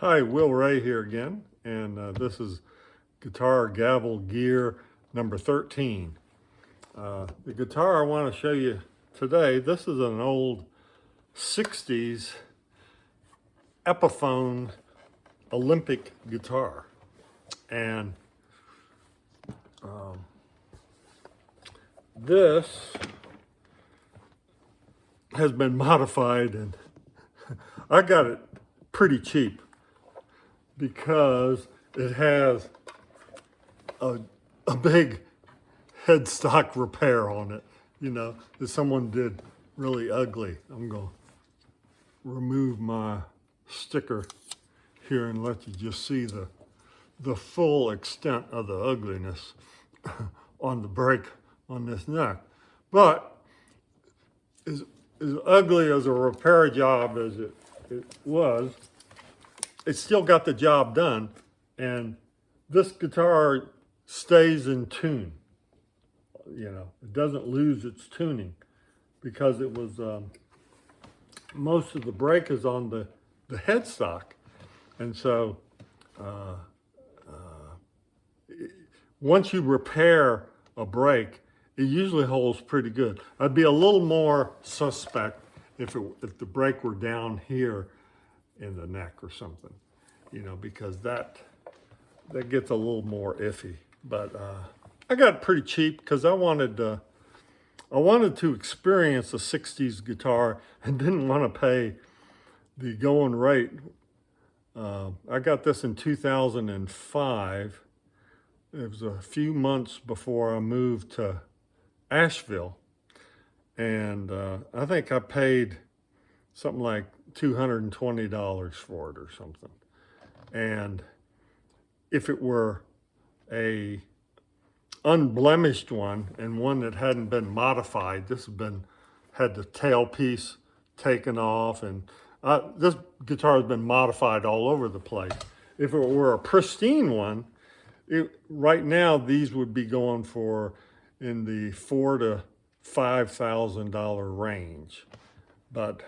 Hi, Will Ray here again, and this is guitar Gavel gear number 13. The guitar I want to show you today, this is an old 60s Epiphone Olympic guitar, and this has been modified, and I got it pretty cheap because it has a big headstock repair on it, that someone did really ugly. I'm going to remove my sticker here and let you just see the full extent of the ugliness on the break on this neck. But as ugly as a repair job as it was, it still got the job done, and this guitar stays in tune. It doesn't lose its tuning because it was most of the break is on the headstock, and so once you repair a break, it usually holds pretty good. I'd be a little more suspect if the break were down here in the neck or something, because that gets a little more iffy. But I got it pretty cheap because I wanted to experience a 60s guitar and didn't want to pay the going rate. I got this in 2005. It was a few months before I moved to Asheville, and I think I paid something like $220 for it or something. And if it were a unblemished one and one that hadn't been modified, this had the tailpiece taken off, and this guitar has been modified all over the place. If it were a pristine one, right now these would be going for in the $4,000 to $5,000 range, but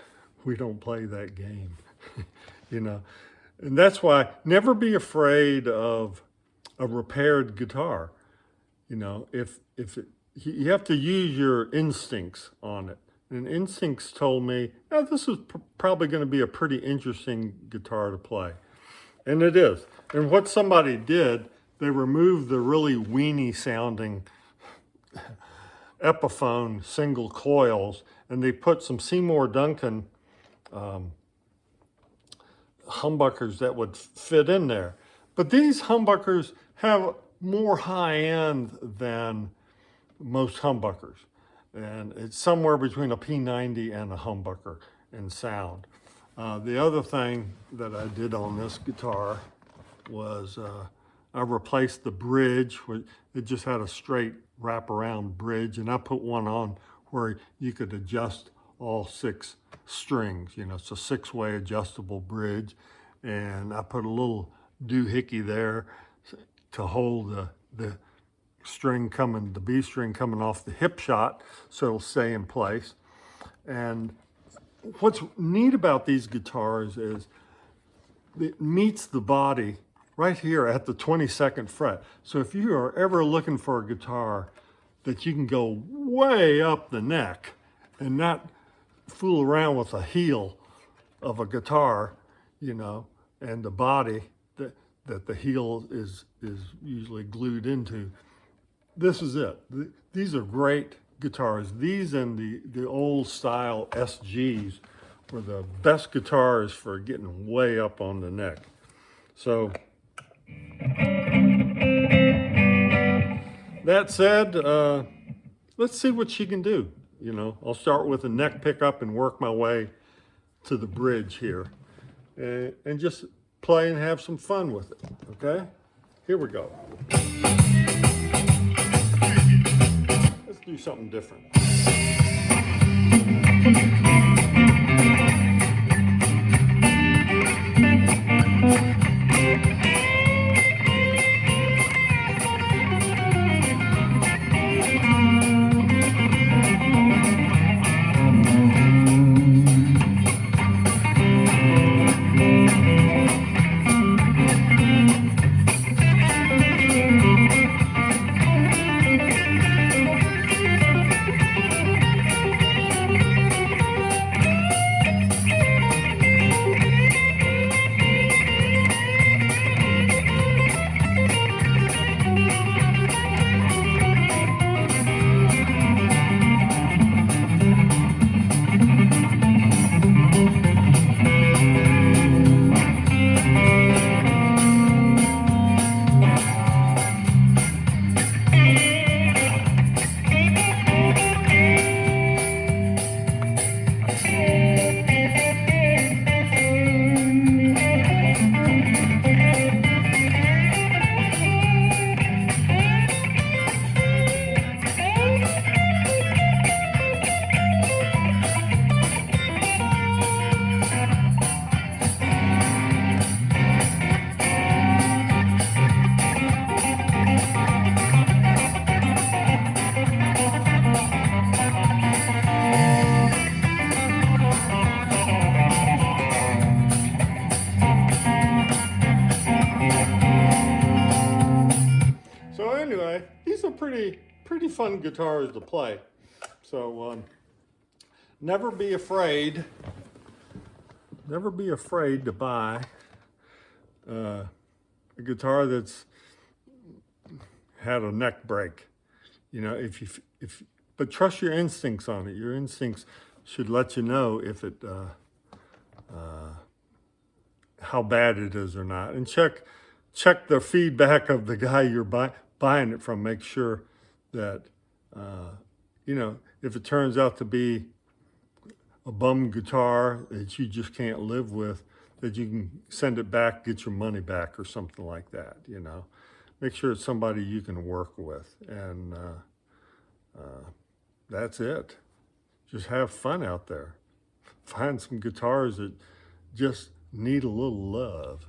we don't play that game, and that's why never be afraid of a repaired guitar. If you have to use your instincts on it, and instincts told me, this is probably going to be a pretty interesting guitar to play, and it is. And what somebody did, they removed the really weenie sounding Epiphone single coils, and they put some Seymour Duncan humbuckers that would fit in there. But these humbuckers have more high end than most humbuckers, and it's somewhere between a P90 and a humbucker in sound. The other thing that I did on this guitar was I replaced the bridge. It just had a straight wraparound bridge, and I put one on where you could adjust all 6 strings. It's a 6-way adjustable bridge, and I put a little doohickey there to hold the string coming, the B string coming off the hip shot, so it'll stay in place. And what's neat about these guitars is it meets the body right here at the 22nd fret. So if you are ever looking for a guitar that you can go way up the neck and not fool around with the heel of a guitar, and the body that the heel is usually glued into, this is it. These are great guitars. These and the old style SGs were the best guitars for getting way up on the neck. So that said, let's see what she can do. I'll start with a neck pickup and work my way to the bridge here, and just play and have some fun with it. Okay, here we go. Let's do something different. pretty fun guitars to play. So never be afraid to buy a guitar that's had a neck break. You know, but trust your instincts on it. Your instincts should let you know if it how bad it is or not, and check the feedback of the guy you're buying it from. Make sure that you know, if it turns out to be a bum guitar that you just can't live with, that you can send it back, get your money back or something like that. You know, make sure it's somebody you can work with, and that's it. Just have fun out there. Find some guitars that just need a little love.